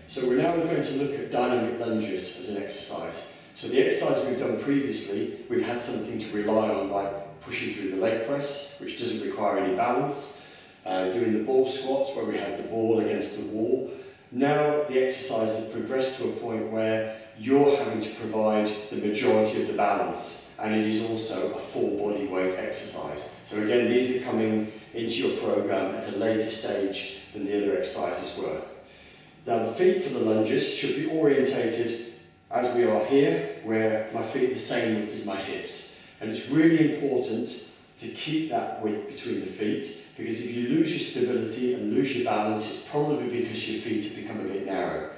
So we're now going to look at dynamic lunges as an exercise. So the exercise we've done previously, we've had something to rely on, like pushing through the leg press, which doesn't require any balance, doing the ball squats where we had the ball against the wall. Now the exercise has progressed to a point where you're having to provide the majority of the balance, and it is also a full body weight exercise. So again, these are coming into your program at a later stage than the other exercises were. Now the feet for the lunges should be orientated as we are here, where my feet are the same width as my hips. And it's really important to keep that width between the feet, because if you lose your stability and lose your balance, it's probably because your feet have become a bit narrow.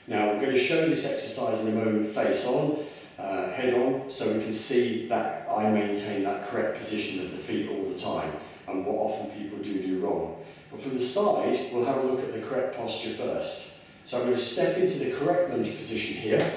Now we're going to show this exercise in a moment face on, head on, so we can see that I maintain that correct position of the feet all the time, and what often people do wrong. But from the side, we'll have a look at the correct posture first. So I'm going to step into the correct lunge position here.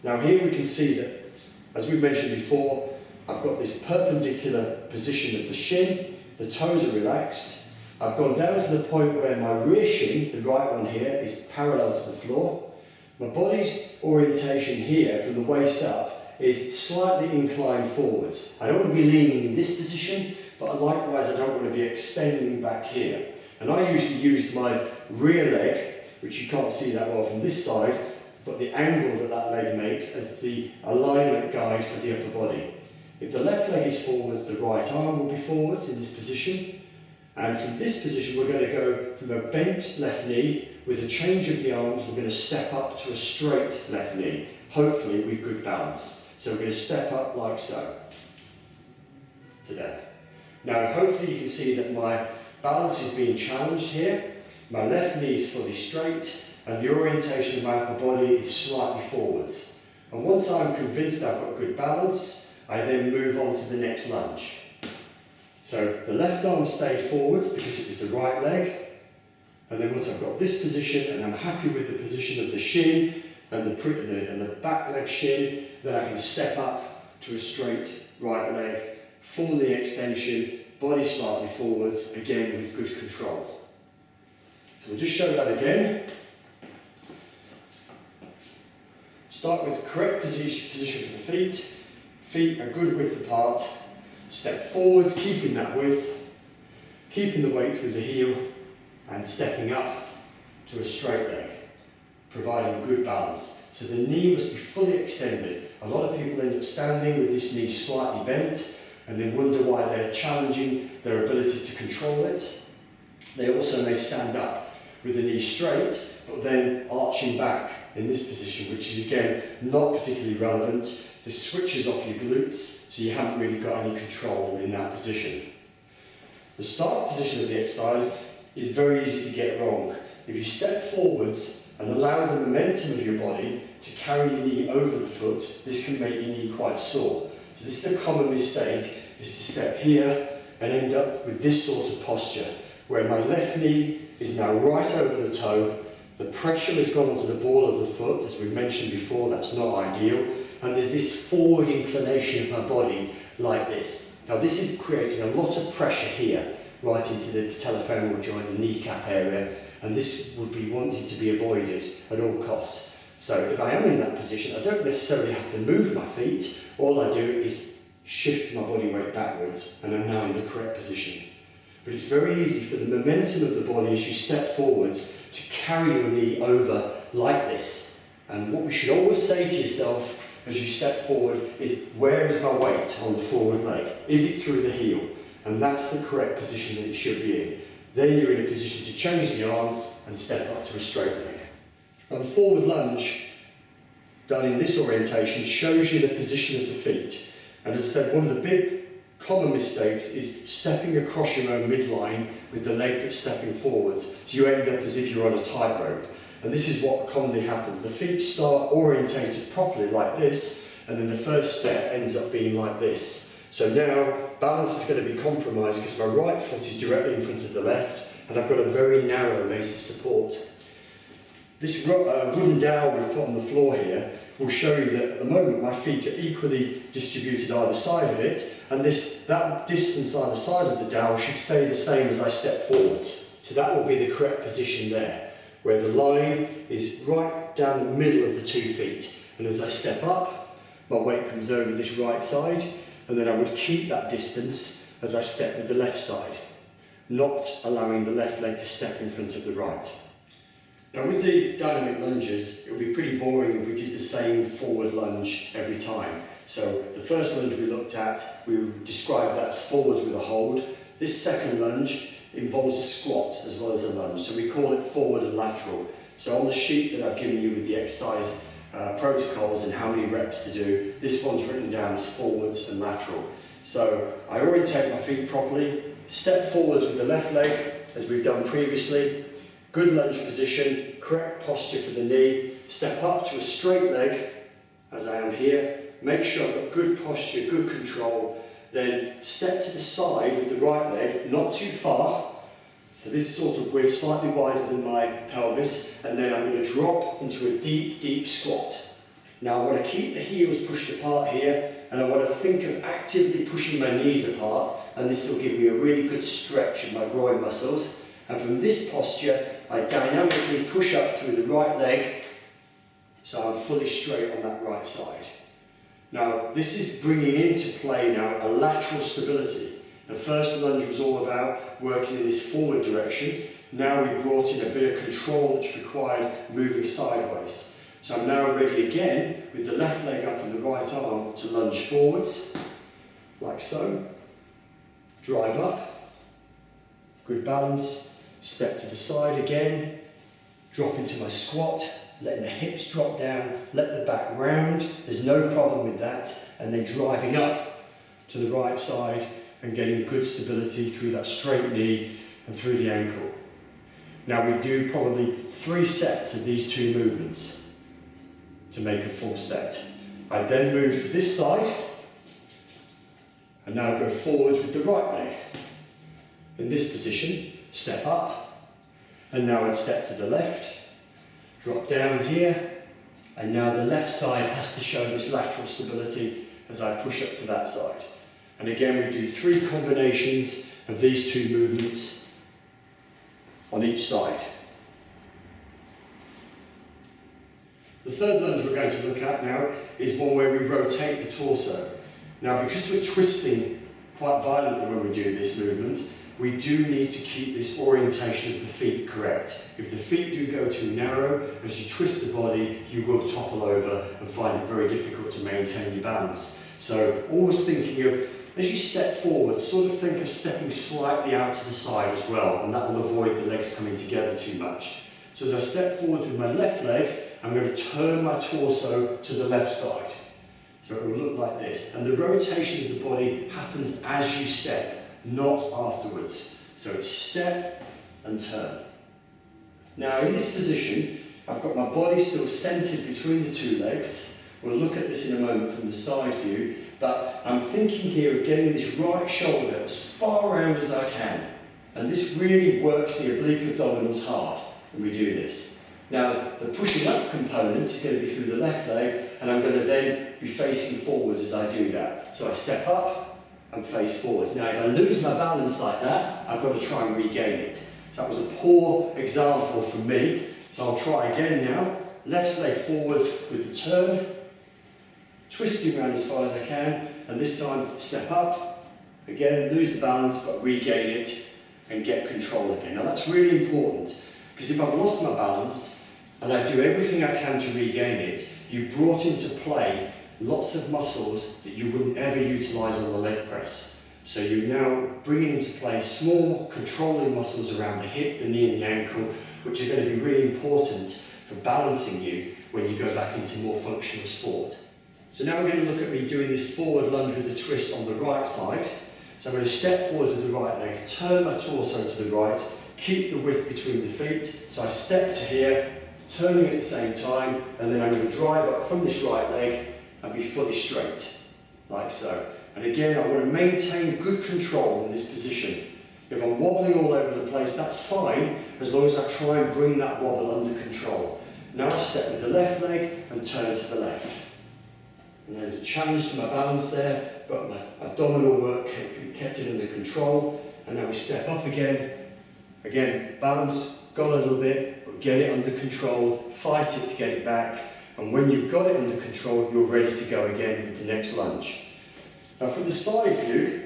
Now here we can see that, as we mentioned before, I've got this perpendicular position of the shin, the toes are relaxed. I've gone down to the point where my rear shin, the right one here, is parallel to the floor. My body's orientation here, from the waist up, is slightly inclined forwards. I don't want to be leaning in this position, but likewise I don't want to be extending back here. And I usually use my rear leg, which you can't see that well from this side, but the angle that that leg makes as the alignment guide for the upper body. If the left leg is forwards, the right arm will be forwards in this position. And from this position, we're going to go from a bent left knee. With a change of the arms, we're going to step up to a straight left knee, hopefully with good balance. So we're going to step up like so, today. Now, hopefully you can see that my balance is being challenged here. My left knee is fully straight, and the orientation of my upper body is slightly forwards. And once I'm convinced I've got good balance, I then move on to the next lunge. So the left arm stayed forwards because it was the right leg, and then once I've got this position and I'm happy with the position of the shin and the back leg shin, then I can step up to a straight right leg, full knee extension, body slightly forwards, again with good control. So we'll just show that again. Start with the correct position for the feet. Feet are good width apart. Step forwards, keeping that width, keeping the weight through the heel, and stepping up to a straight leg, providing good balance. So the knee must be fully extended. A lot of people end up standing with this knee slightly bent, and then wonder why they're challenging their ability to control it. They also may stand up with the knee straight, but then arching back in this position, which is again not particularly relevant. This switches off your glutes, so you haven't really got any control in that position. The start position of the exercise is very easy to get wrong. If you step forwards and allow the momentum of your body to carry your knee over the foot, this can make your knee quite sore. So this is a common mistake, is to step here and end up with this sort of posture, where my left knee is now right over the toe, the pressure has gone onto the ball of the foot, as we've mentioned before, that's not ideal, and there's this forward inclination of my body like this. Now this is creating a lot of pressure here, right into the patellofemoral joint, the kneecap area, and this would be wanting to be avoided at all costs. So if I am in that position, I don't necessarily have to move my feet, all I do is shift my body weight backwards, and I'm now in the correct position. But it's very easy for the momentum of the body as you step forwards to carry your knee over like this. And what we should always say to yourself as you step forward is, where is my weight on the forward leg? Is it through the heel? And that's the correct position that it should be in. Then you're in a position to change the arms and step up to a straight leg. Now the forward lunge, done in this orientation, shows you the position of the feet. And as I said, one of the big common mistakes is stepping across your own midline with the leg that's stepping forward. So you end up as if you're on a tightrope. And this is what commonly happens. The feet start orientated properly like this, and then the first step ends up being like this. So now balance is going to be compromised because my right foot is directly in front of the left, and I've got a very narrow base of support. This wooden dowel we've put on the floor here will show you that at the moment my feet are equally distributed either side of it, and that distance either side of the dowel should stay the same as I step forwards. So that will be the correct position there. where the line is right down the middle of the 2 feet. And as I step up, my weight comes over this right side, and then I would keep that distance as I step with the left side, not allowing the left leg to step in front of the right. Now with the dynamic lunges, it would be pretty boring if we did the same forward lunge every time. So the first lunge we looked at, we described that as forwards with a hold. This second lunge involves a squat as well as a lunge, so we call it forward and lateral. So on the sheet that I've given you with the exercise protocols and how many reps to do, this one's written down as forwards and lateral. So I orientate my feet properly, step forwards with the left leg as we've done previously, good lunge position, correct posture for the knee, step up to a straight leg as I am here, make sure I've got good posture, good control, then step to the side with the right leg, not too far, so this is sort of width slightly wider than my pelvis, and then I'm going to drop into a deep, deep squat. Now I want to keep the heels pushed apart here, and I want to think of actively pushing my knees apart, and this will give me a really good stretch in my groin muscles. And from this posture, I dynamically push up through the right leg, so I'm fully straight on that right side. Now this is bringing into play now a lateral stability. The first lunge was all about working in this forward direction. Now we brought in a bit of control that's required moving sideways. So I'm now ready again with the left leg up and the right arm to lunge forwards, like so. Drive up, good balance, step to the side again, drop into my squat, letting the hips drop down, let the back round, there's no problem with that, and then driving up to the right side and getting good stability through that straight knee and through the ankle. Now we do probably 3 sets of these 2 movements to make a full set. I then move to this side and now go forwards with the right leg. In this position, step up, and now I'd step to the left, drop down here, and now the left side has to show this lateral stability as I push up to that side. And again, we do 3 combinations of these 2 movements on each side. The third lunge we're going to look at now is one where we rotate the torso. Now, because we're twisting quite violently when we do this movement, we do need to keep this orientation of the feet correct. If the feet do go too narrow, as you twist the body, you will topple over and find it very difficult to maintain your balance. So always thinking of, as you step forward, sort of think of stepping slightly out to the side as well, and that will avoid the legs coming together too much. So as I step forward with my left leg, I'm going to turn my torso to the left side. So it will look like this. And the rotation of the body happens as you step, not afterwards. So it's step and turn. Now in this position, I've got my body still centered between the 2 legs. We'll look at this in a moment from the side view, but I'm thinking here of getting this right shoulder as far around as I can. And this really works the oblique abdominals hard when we do this. Now, the pushing up component is going to be through the left leg, and I'm going to then be facing forwards as I do that. So I step up and face forwards. Now, if I lose my balance like that, I've got to try and regain it. So that was a poor example for me. So I'll try again now. Left leg forwards with the turn, twisting around as far as I can, and this time step up, again, lose the balance, but regain it and get control again. Now that's really important, because if I've lost my balance and I do everything I can to regain it, you brought into play lots of muscles that you wouldn't ever utilise on the leg press. So you're now bringing into play small controlling muscles around the hip, the knee and the ankle, which are going to be really important for balancing you when you go back into more functional sport. So now we're going to look at me doing this forward lunge with a twist on the right side. So I'm going to step forward with the right leg, turn my torso to the right, keep the width between the feet. So I step to here, turning at the same time, and then I'm going to drive up from this right leg and be fully straight, like so. And again, I want to maintain good control in this position. If I'm wobbling all over the place, that's fine, as long as I try and bring that wobble under control. Now I step with the left leg and turn to the left. And there's a challenge to my balance there, but my abdominal work kept it under control. And now we step up again. Again, balance, gone a little bit, but but get it under control, fight it to get it back, and when you've got it under control, you're ready to go again with the next lunge. Now from the side view,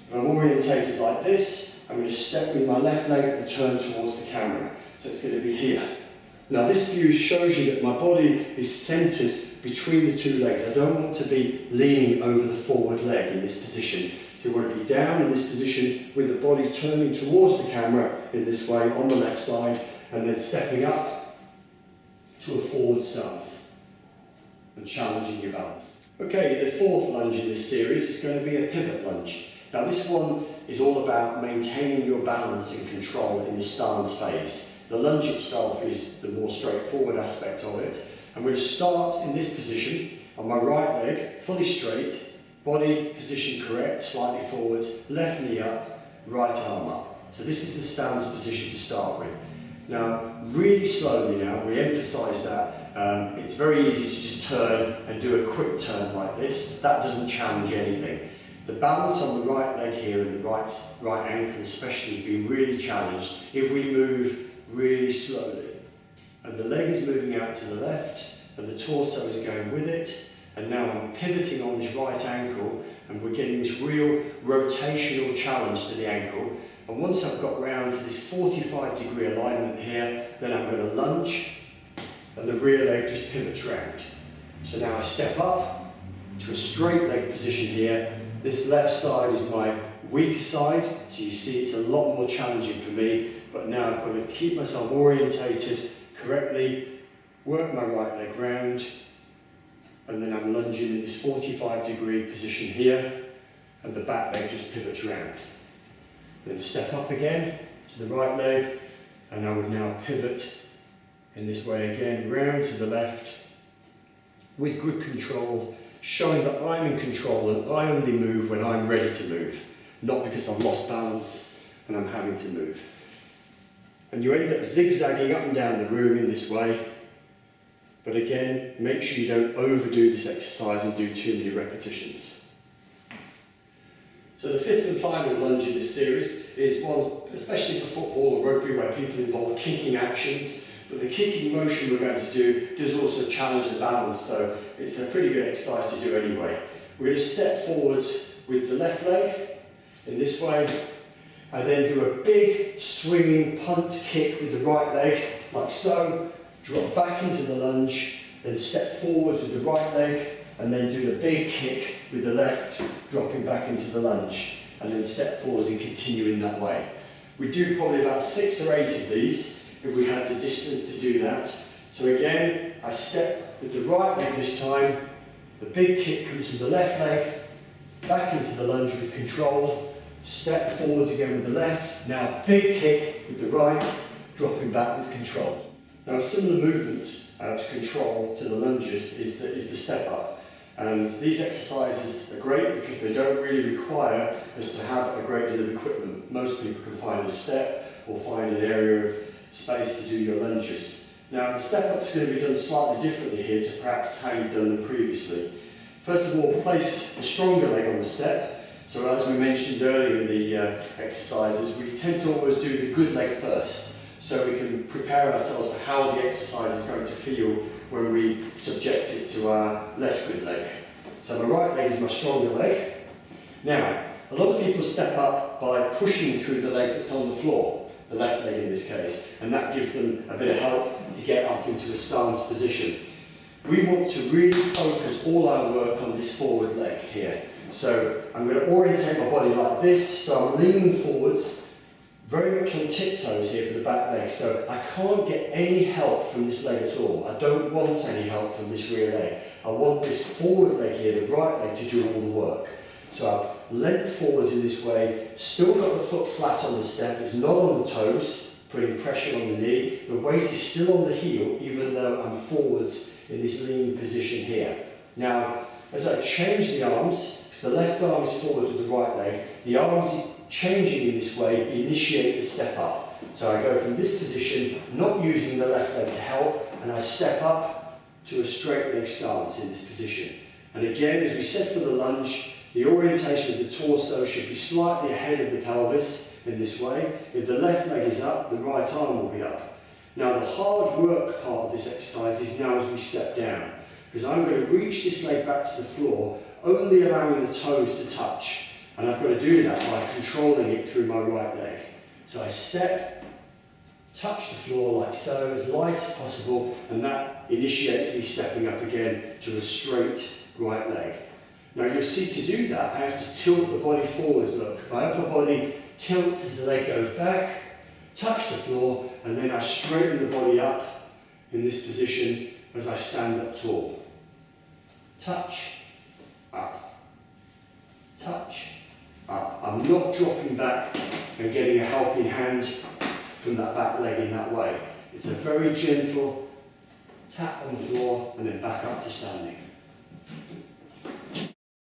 if I'm orientated like this, I'm going to step with my left leg and turn towards the camera. So it's going to be here. Now this view shows you that my body is centered between the two legs. I don't want to be leaning over the forward leg in this position. So you want to be down in this position with the body turning towards the camera in this way on the left side, and then stepping up to a forward stance and challenging your balance. Okay, the fourth lunge in this series is going to be a pivot lunge. Now this one is all about maintaining your balance and control in the stance phase. The lunge itself is the more straightforward aspect of it. I'm going to start in this position on my right leg, fully straight, body position correct, slightly forwards, left knee up, right arm up. So this is the stance position to start with. Now, really slowly now, we emphasise that. It's very easy to just turn and do a quick turn like this. That doesn't challenge anything. The balance on the right leg here and the right ankle especially has been really challenged if we move really slowly. And the leg is moving out to the left and the torso is going with it. And now I'm pivoting on this right ankle and we're getting this real rotational challenge to the ankle. And once I've got round to this 45-degree alignment here, then I'm going to lunge and the rear leg just pivots round. So now I step up to a straight leg position here. This left side is my weaker side, so you see it's a lot more challenging for me, but now I've got to keep myself orientated correctly, work my right leg round, and then I'm lunging in this 45-degree position here, and the back leg just pivots round. Then step up again to the right leg, and I would now pivot in this way again, round to the left, with good control, showing that I'm in control and I only move when I'm ready to move, not because I've lost balance and I'm having to move. And you end up zigzagging up and down the room in this way, but again, make sure you don't overdo this exercise and do too many repetitions. So the fifth and final lunge in this series is one, especially for football or rugby, where people involve kicking actions. But the kicking motion we're going to do does also challenge the balance, so it's a pretty good exercise to do anyway. We're going to step forwards with the left leg in this way, and then do a big swinging punt kick with the right leg, like so, drop back into the lunge, then step forwards with the right leg, and then do the big kick with the left, dropping back into the lunge, and then step forwards and continue in that way. We do probably about 6 or 8 of these, if we had the distance to do that. So again, I step with the right leg this time, the big kick comes from the left leg, back into the lunge with control, step forwards again with the left, now big kick with the right, dropping back with control. Now a similar movement to control to the lunges is the step up. And these exercises are great because they don't really require us to have a great deal of equipment. Most people can find a step or find an area of space to do your lunges. Now the step up's going to be done slightly differently here to perhaps how you've done them previously. First of all, place the stronger leg on the step. So as we mentioned earlier in the exercises, we tend to always do the good leg first, so we can prepare ourselves for how the exercise is going to feel when we subject it to our less good leg. So my right leg is my stronger leg. Now, a lot of people step up by pushing through the leg that's on the floor, the left leg in this case, and that gives them a bit of help to get up into a stance position. We want to really focus all our work on this forward leg here. So I'm going to orientate my body like this, so I'm leaning forwards, very much on tiptoes here for the back leg, so I can't get any help from this leg at all. I don't want any help from this rear leg. I want this forward leg here, the right leg, to do all the work. So I've leant forwards in this way, still got the foot flat on the step, it's not on the toes, putting pressure on the knee. The weight is still on the heel, even though I'm forwards in this lean position here. Now, as I change the arms, because the left arm is forward with the right leg, the arms changing in this way initiate the step up. So I go from this position, not using the left leg to help, and I step up to a straight leg stance in this position. And again, as we set for the lunge, the orientation of the torso should be slightly ahead of the pelvis in this way. If the left leg is up, the right arm will be up. Now the hard work part of this exercise is now as we step down, because I'm going to reach this leg back to the floor, only allowing the toes to touch, and I've got to do that by controlling it through my right leg. So I step, touch the floor like so, as light as possible, and that initiates me stepping up again to a straight right leg. Now you'll see, to do that I have to tilt the body forwards. Look, my upper body tilts as the leg goes back, touch the floor, and then I straighten the body up in this position as I stand up tall. Touch, up, touch, up. I'm not dropping back and getting a helping hand from that back leg in that way. It's a very gentle tap on the floor and then back up to standing.